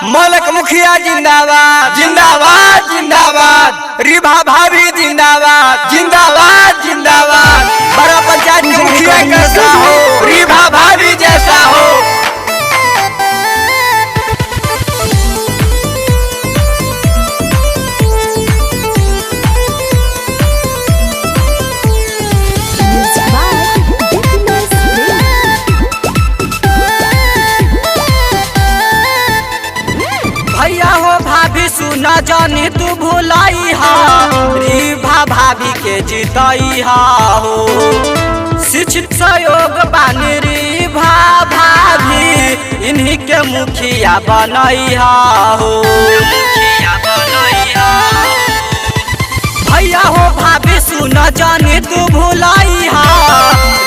मलक मुखिया जिंदाबाद जिंदाबाद जिंदाबाद। रिभा भाभी जिंदाबाद जिंदाबाद जिंदाबाद। बड़ा पंचायत के मुखिया कैसा हो, रिभा भाभी जैसा हो। भैया हो भाभी सुना जानी तू भुलाई हा, रिभा भाभी के जीतई हा हो। शिक्षित सहयोग बानी रिभा भाभी, इन्हीं के मुखिया बनई हा हो। भैया हो भाभी सुना जानी तू भुलाई हा,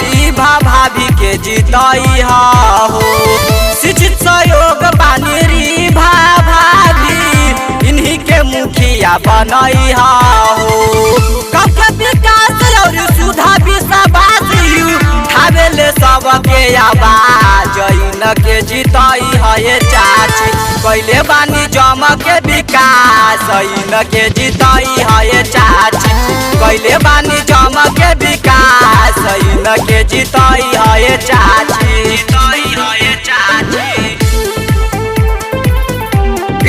रिभा भाभी के जीतई हा हो। शिक्षित सहयोग बानी रिभा भाभी, इन्हीं के मुखिया बनई हा हो। कब विकास और सुधा विश्वास ठावेले सबके आवाज, इन के जीतई है चाची। कैले बानी जम के विकास, इन के जीतई है चाची। कैले बानी जम के विकास, इन के जीतई है चाची।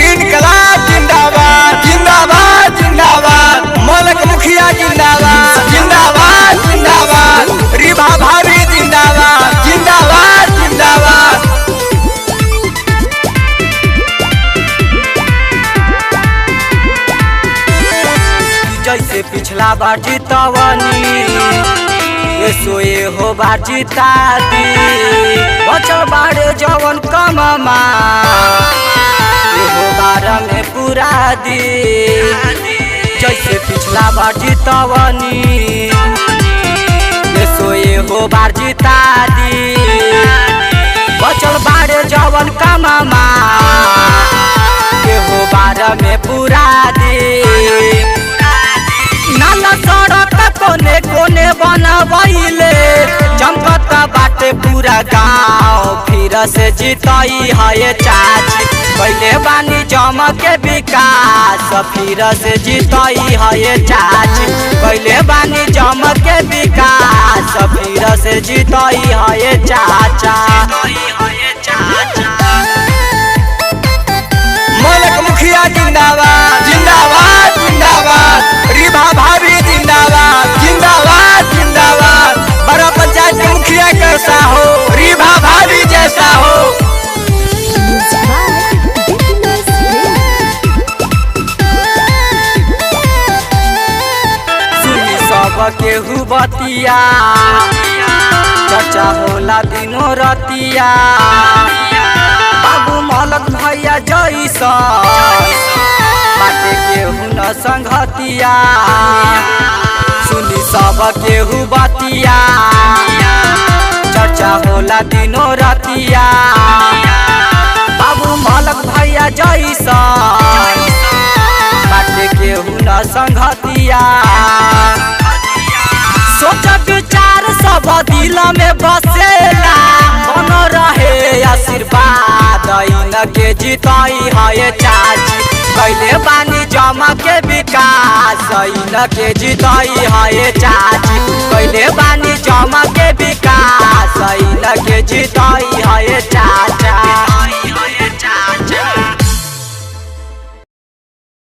इनकलाब जिंदाबाद जिंदाबाद जिंदाबाद। मलक मुखिया जिंदाबाद जिंदाबाद जिंदाबाद। रिभा भाभी जिंदाबाद जिंदाबाद जिंदाबाद। जैसे पिछला बार जीतवनी, सोए हो बार जीता दी। बचल बारे जवन कममा, हो बार में पूरा दी। जैसे पिछला बार जीतवनी, सोए हो बार जीता दी। बचल बारे जवन कममा, हो बार में पूरा दी। नाला सड़क कोने कोने बनवैले, चमकत बाटे पूरा गाँव। फिर से जीतई है चाची। कैले बानी जम के विकास, फिर से जीतई है चाची। कैले बानी जम के विकास, फिर से जीतई है चाचा। मलक मुखिया जिंदाबाद जिंदाबाद जिंदाबाद। रिभा भाभी जिंदाबाद जिंदाबाद जिंदाबाद। बड़ा पंचायत के मुखिया कैसा हो, रिभा भाभी जैसा हो। सुनी सब केहू बतिया, चर्चा होला दिनों रतिया। बाबू मलक भैया जैसा, बाटे केहू न संगतिया। सुनी सब केहू बतिया, चर्चा होला दिनों रतिया। बाबू मलक भैया जैसा, बाटे केहू न संगतिया। सोच विचार सब दिल में बसेला, बन रहे आशीर्वाद, इन के जीतई है चाची। कैले बानी जम के विकास, इन के जीतई है चाची। कैले बानी जम के विकास, इन के जीतई है चाचा।